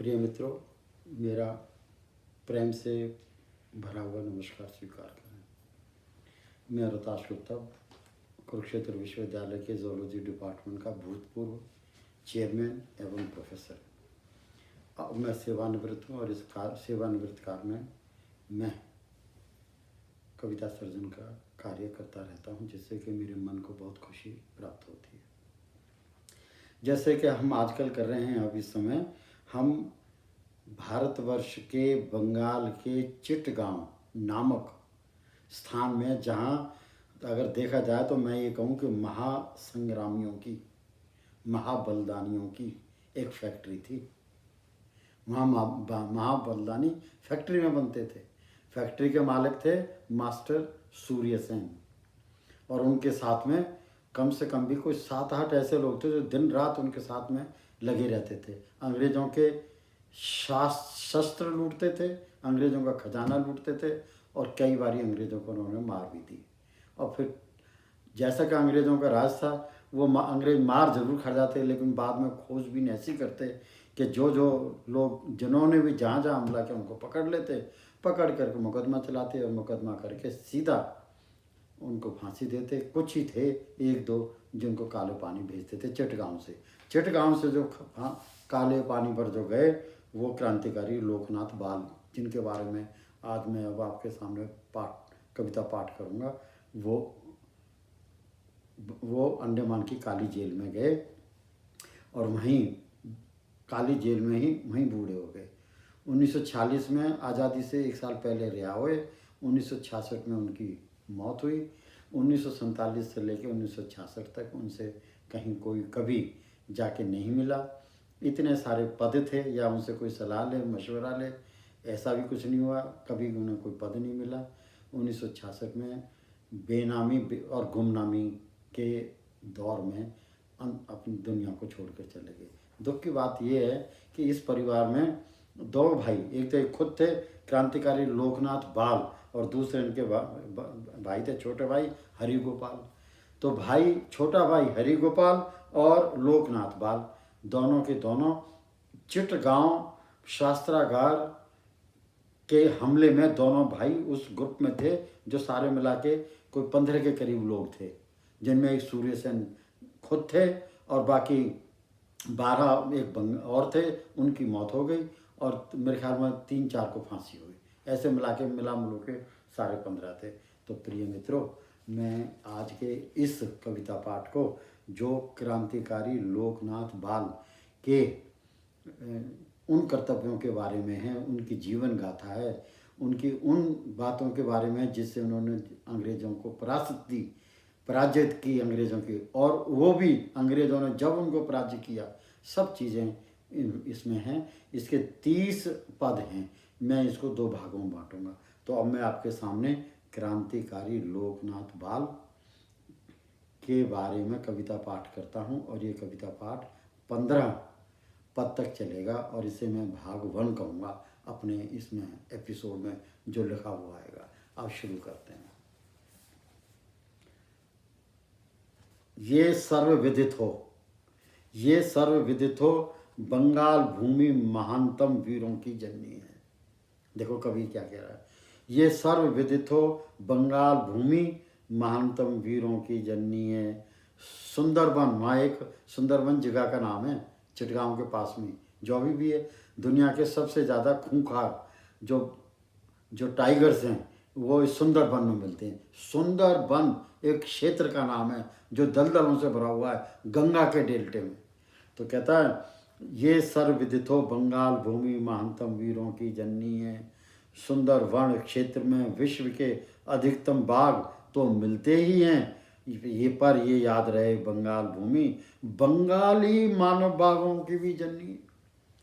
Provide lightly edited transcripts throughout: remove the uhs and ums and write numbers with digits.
प्रिय मित्रों, मेरा प्रेम से भरा हुआ नमस्कार स्वीकार करें। मैं रोहताश गुप्ता, कुरुक्षेत्र विश्वविद्यालय के जूलॉजी डिपार्टमेंट का भूतपूर्व चेयरमैन एवं प्रोफेसर। अब मैं सेवानिवृत्त हूँ और इस सेवानिवृत्त काल में मैं कविता सर्जन का कार्य करता रहता हूँ, जिससे कि मेरे मन को बहुत खुशी प्राप्त होती है। जैसे कि हम आजकल कर रहे हैं, अब इस समय हम भारतवर्ष के बंगाल के चिटगांव नामक स्थान में, जहाँ अगर देखा जाए तो मैं ये कहूँ कि महासंग्रामियों की, महाबलिदानियों की एक फैक्ट्री थी। वहाँ महाबलिदानी फैक्ट्री में बनते थे। फैक्ट्री के मालिक थे मास्टर सूर्य सेन, और उनके साथ में कम से कम भी कोई 7-8 ऐसे लोग थे जो दिन रात उनके साथ में लगे रहते थे। अंग्रेज़ों के शस्त्र लूटते थे, अंग्रेज़ों का खजाना लूटते थे, और कई बार अंग्रेज़ों को उन्होंने मार भी दी। और फिर जैसा कि अंग्रेज़ों का राज था, वो अंग्रेज़ मार जरूर खा जाते, लेकिन बाद में खोजबीन ऐसी करते कि जो लोग जिन्होंने भी जहाँ जहाँ हमला किया उनको पकड़ लेते, पकड़ करके मुकदमा चलाते और मुकदमा करके सीधा उनको फांसी देते। कुछ ही थे, 1-2 जिनको काले पानी भेजते थे चिटगांव से। चिटगांव से जो काले पानी पर जो गए, वो क्रांतिकारी लोकनाथ बाल, जिनके बारे में आज मैं अब आपके सामने कविता पाठ करूँगा, वो अंडमान की काली जेल में गए और वहीं काली जेल में ही वहीं बूढ़े हो गए। 1946 में आज़ादी से 1 साल पहले रिहा हुए। 1966 में उनकी मौत हुई। 1947 से लेकर 1966 तक उनसे कहीं कोई कभी जाके नहीं मिला। इतने सारे पद थे, या उनसे कोई सलाह ले, मशवरा ले, ऐसा भी कुछ नहीं हुआ। कभी उन्हें कोई पद नहीं मिला। 1966 में बेनामी और गुमनामी के दौर में अपनी दुनिया को छोड़कर चले गए। दुख की बात यह है कि इस परिवार में 2 भाई, एक तो खुद थे क्रांतिकारी लोकनाथ बाल, और दूसरे इनके भाई थे छोटे भाई हरि गोपाल। तो भाई, छोटा भाई हरि गोपाल और लोकनाथ बाल, दोनों के दोनों चिटगांव शास्त्रागार के हमले में दोनों भाई उस ग्रुप में थे, जो सारे मिला के कोई 15 के करीब लोग थे, जिनमें एक सूर्य सेन खुद थे और बाकी 12 एक और थे, उनकी मौत हो गई, और मेरे ख्याल में 3-4 को फांसी हुई। ऐसे मिला के सारे 15 थे। तो प्रिय मित्रों, मैं आज के इस कविता पाठ को, जो क्रांतिकारी लोकनाथ बाल के उन कर्तव्यों के बारे में है, उनकी जीवन गाथा है, उनकी उन बातों के बारे में जिससे उन्होंने अंग्रेज़ों को पराजित की अंग्रेज़ों की, और वो भी अंग्रेज़ों ने जब उनको पराजित किया, सब चीज़ें इसमें हैं। इसके 30 पद हैं। मैं इसको 2 भागों में बांटूंगा। तो अब मैं आपके सामने क्रांतिकारी लोकनाथ बाल के बारे में कविता पाठ करता हूँ, और ये कविता पाठ 15 पद तक चलेगा, और इसे मैं भाग 1 कहूँगा अपने इसमें एपिसोड में जो लिखा हुआ आएगा। अब शुरू करते हैं। ये सर्वविदित हो बंगाल भूमि महानतम वीरों की जननी है। देखो कवि क्या कह रहा है। ये सर्वविदित हो बंगाल भूमि महानतम वीरों की जननी है। सुंदरबन, वहाँ एक सुंदरबन जगह का नाम है चिटगांव के पास में, जो अभी भी है। दुनिया के सबसे ज़्यादा खूंखार जो टाइगर्स हैं, वो इस सुंदरबन में मिलते हैं। सुंदरबन एक क्षेत्र का नाम है जो दलदलों से भरा हुआ है गंगा के डेल्टे में। तो कहता है, ये सर्वविदित हो बंगाल भूमि महानतम वीरों की जननी है। सुंदरबन क्षेत्र में विश्व के अधिकतम बाघ तो मिलते ही हैं, ये याद रहे बंगाल भूमि बंगाली मानव बाघों की भी जननी।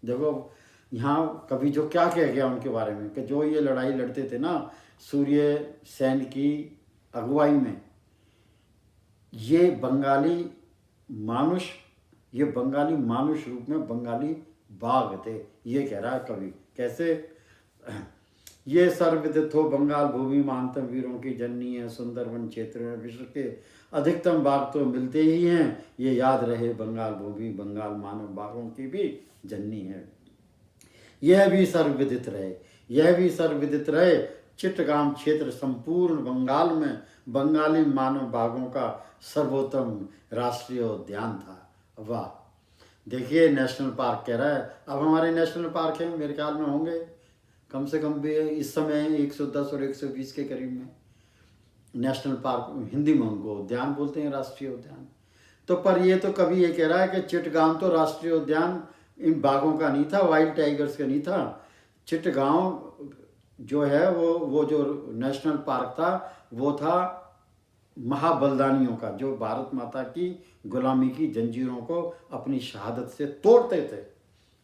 देखो यहाँ कभी जो क्या कह गया उनके बारे में, कि जो ये लड़ाई लड़ते थे ना सूर्य सेन की अगुवाई में, ये बंगाली मानुष रूप में बंगाली बाघ थे। ये कह रहा है कवि। कैसे? ये सर्वविदित हो बंगाल भूमि महानतम वीरों की जननी है। सुंदरबन क्षेत्र में विश्व के अधिकतम बाघ तो मिलते ही हैं, ये याद रहे बंगाल भूमि बंगाल मानव बाघों की भी जननी है। यह भी सर्वविदित रहे, यह भी सर्वविदित रहे, चिट्टगांव क्षेत्र संपूर्ण बंगाल में बंगाली मानव बाघों का सर्वोत्तम राष्ट्रीय उद्यान था। वाह, देखिए नेशनल पार्क कह रहा है। अब हमारे नेशनल पार्क हैं, मेरे ख्याल में होंगे कम से कम भी इस समय 110 और 120 के करीब में नेशनल पार्क, हिंदी में उनको उद्यान बोलते हैं, राष्ट्रीय उद्यान। तो पर ये तो कभी ये कह रहा है कि चिट्टगांव तो राष्ट्रीय उद्यान इन बाघों का नहीं था, वाइल्ड टाइगर्स का नहीं था। चिट्टगांव जो है वो जो नेशनल पार्क था वो था महाबलिदानियों का, जो भारत माता की गुलामी की जंजीरों को अपनी शहादत से तोड़ते थे।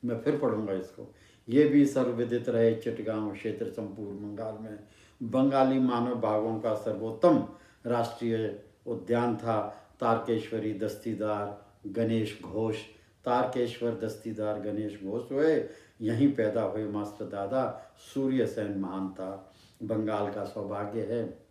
मैं फिर पढ़ूंगा इसको। ये भी सर्वविदित रहे, चिट्टगांव क्षेत्र संपूर्ण बंगाल में बंगाली मानव बाघों का सर्वोत्तम राष्ट्रीय उद्यान था। तारकेश्वरी दस्तीदार गणेश घोष, तारकेश्वर दस्तीदार गणेश घोष हुए, यहीं पैदा हुए मास्टर दादा सूर्य सेन महान था। बंगाल का सौभाग्य है,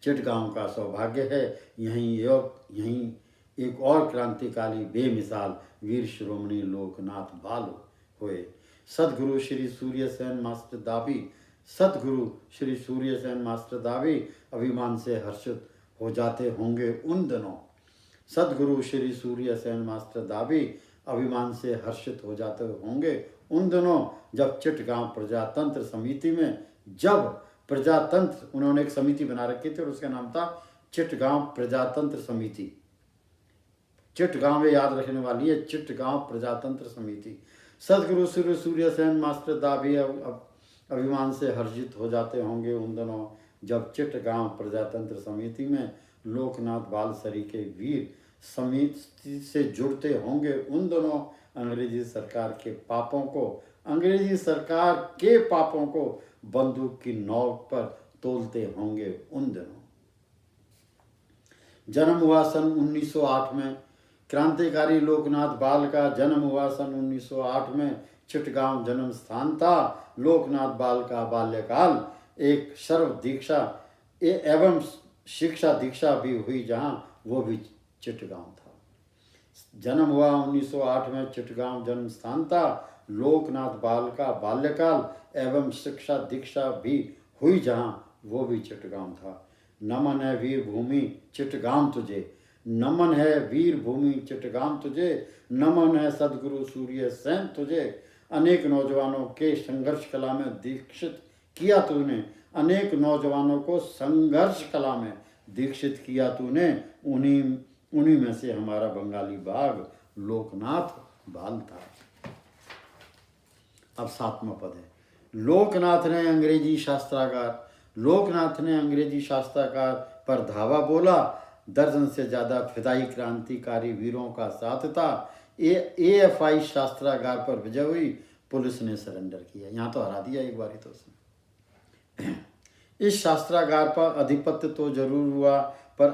चिट्टगांव का सौभाग्य है, यहीं एक और क्रांतिकारी बेमिसाल वीर शिरोमणि लोकनाथ बाल हुए। सदगुरु श्री सूर्य सेन मास्टर दाबी, सदगुरु श्री सूर्य सेन मास्टर दाबी अभिमान से हर्षित हो जाते होंगे उन दिनों। सदगुरु श्री सूर्य सेन मास्टर दाबी अभिमान से हर्षित हो जाते होंगे उन दिनों जब चिट्टगांव प्रजातंत्र समिति में, जब प्रजातंत्र, उन्होंने एक समिति बना रखी थी और उसका नाम था चिट्टगांव प्रजातंत्र समिति। चिट्टगांव में याद रखने वाली है, चिट्टगांव प्रजातंत्र समिति। सदगुरु श्री सूर्य सेन मास्टर दाबी अभिमान से हर्षित हो जाते होंगे उन दिनों जब चिट्टगांव प्रजातंत्र समिति में लोकनाथ बालसरी के वीर समिति से जुड़ते होंगे उन दिनों अंग्रेजी सरकार के पापों को बंदूक की नोक पर तोलते होंगे उन दिनों। जन्म हुआ सन 1908 में, क्रांतिकारी लोकनाथ बाल का जन्म हुआ सन 1908 में। चिट्टगांव जन्म स्थान था। लोकनाथ बाल का बाल्यकाल एक सर्व दीक्षा एवं शिक्षा दीक्षा भी हुई जहां, वो भी चिट्टगांव था। जन्म हुआ 1908 में, चिट्टगांव जन्म स्थान था। लोकनाथ बाल का बाल्यकाल एवं शिक्षा दीक्षा भी हुई जहां, वो भी चिट्टगांव था। नमन है वीर भूमि चिट्टगांव तुझे, नमन है वीर भूमि चिट्टगांव तुझे, नमन है सदगुरु सूर्य सेन तुझे। अनेक नौजवानों के संघर्ष कला में दीक्षित किया तूने, अनेक नौजवानों को संघर्ष कला में दीक्षित किया तूने। उन्हीं में से हमारा बंगाली बाघ लोकनाथ बाल था। अब 7वां पद है। लोकनाथ ने अंग्रेजी शास्त्रागार पर धावा बोला। दर्जन से ज्यादा फिदाई क्रांतिकारी वीरों का साथ था। AFI शास्त्रागार पर विजय हुई, पुलिस ने सरेंडर किया। यहाँ तो हरा दिया एक बारी तो उसने। इस शास्त्रागार पर आधिपत्य तो जरूर हुआ, पर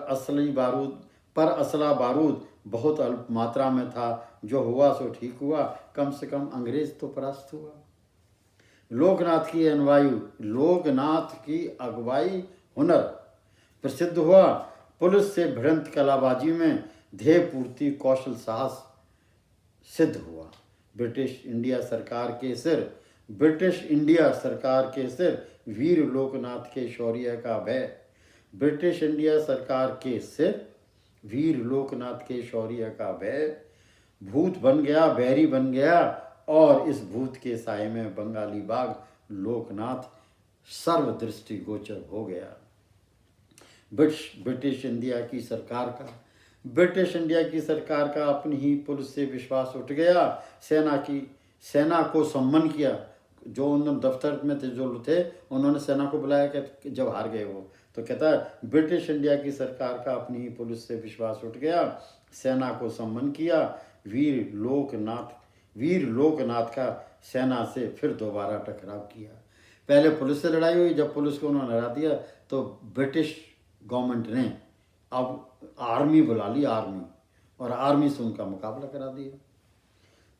असला बारूद बहुत अल्प मात्रा में था। जो हुआ सो ठीक हुआ, कम से कम अंग्रेज तो परास्त हुआ। लोकनाथ की अगुवाई हुनर प्रसिद्ध हुआ। पुलिस से भिड़ंत कलाबाजी में ध्येय पूर्ति कौशल साहस सिद्ध हुआ। ब्रिटिश इंडिया सरकार के सिर वीर लोकनाथ के शौर्य का भय, ब्रिटिश इंडिया सरकार के सिर वीर लोकनाथ के शौर्य का भय भूत बन गया, बैरी बन गया, और इस भूत के साए में बंगाली बाघ लोकनाथ सर्वदृष्टि गोचर हो गया। ब्रिटिश इंडिया की सरकार का अपनी ही पुलिस से विश्वास उठ गया। सेना को सम्मान किया। जो उन दफ्तर में थे, जो थे, उन्होंने सेना को बुलाया कि जब हार गए वो, तो कहता है ब्रिटिश इंडिया की सरकार का अपनी ही पुलिस से विश्वास उठ गया, सेना को सम्मान किया। वीर लोकनाथ का सेना से फिर दोबारा टकराव किया। पहले पुलिस से लड़ाई हुई, जब पुलिस को उन्होंने हरा दिया तो ब्रिटिश गवर्नमेंट ने अब आर्मी बुला ली, और आर्मी से उनका मुकाबला करा दिया।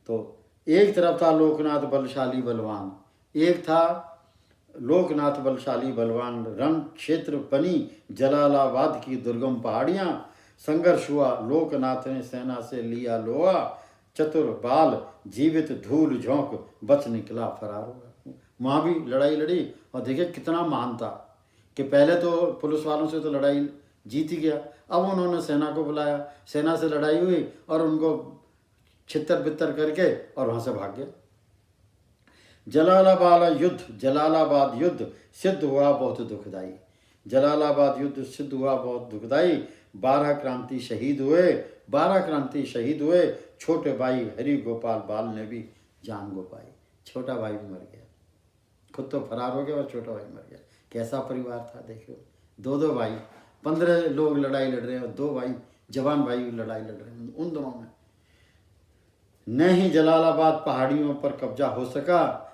तो एक तरफ था लोकनाथ बलशाली बलवान, रण क्षेत्र बनी जलालाबाद की दुर्गम पहाड़ियां। संघर्ष हुआ, लोकनाथ ने सेना से लिया लोहा, चतुर बाल जीवित धूल झोंक बच निकला फरार हुआ। वहाँ भी लड़ाई लड़ी और देखिए कितना महान था कि पहले तो पुलिस वालों से तो लड़ाई जीत ही गया, अब उन्होंने सेना को बुलाया, सेना से लड़ाई हुई और उनको छितर बितर करके और वहाँ से भाग गया। जलालाबाद युद्ध सिद्ध हुआ बहुत दुखदाई। जलालाबाद युद्ध सिद्ध हुआ बहुत दुखदाई। 12 क्रांति शहीद हुए। छोटे भाई हरि गोपाल बाल ने भी जान गो पाई। छोटा भाई भी मर गया, खुद तो फरार हो गया और छोटा भाई मर गया। कैसा परिवार था देखियो, दो भाई, 15 लोग लड़ाई लड़ रहे हैं और 2 भाई जवान भाई लड़ाई लड़ रहे हैं उन दोनों में। न ही जलालाबाद पहाड़ियों पर कब्जा हो सका,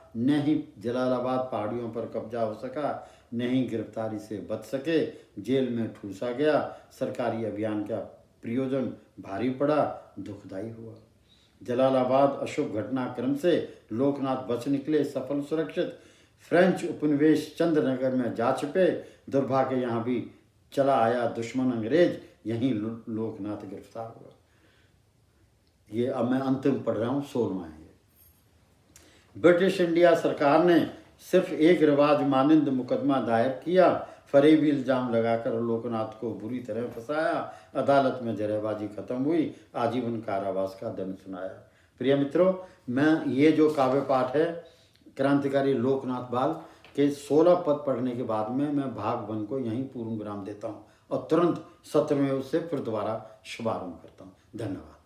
न ही गिरफ्तारी से बच सके, जेल में ठूसा गया। सरकारी अभियान का प्रयोजन भारी पड़ा, दुखदाई हुआ। जलालाबाद अशुभ घटनाक्रम से लोकनाथ बच निकले सफल सुरक्षित। फ्रेंच उपनिवेश चंद्रनगर में जा छिपे, दुर्भाग्य यहाँ भी चला आया दुश्मन अंग्रेज, यहीं लोकनाथ गिरफ्तार हुआ। ये अब मैं अंतिम पढ़ रहा हूँ, 16वां है। ब्रिटिश इंडिया सरकार ने सिर्फ एक रिवाज मानिंद मुकदमा दायर किया, फरेबी इल्जाम लगाकर लोकनाथ को बुरी तरह फंसाया। अदालत में जरेबाजी खत्म हुई, आजीवन कारावास का दंड सुनाया। प्रिय मित्रों, मैं ये जो काव्य पाठ है क्रांतिकारी लोकनाथ बाल के 16 पद पढ़ने के बाद में मैं भाग 1 को यहीं पूर्ण विराम देता हूँ और तुरंत सत्र में उससे फिर दोबारा शुभारंभ करता हूँ। धन्यवाद।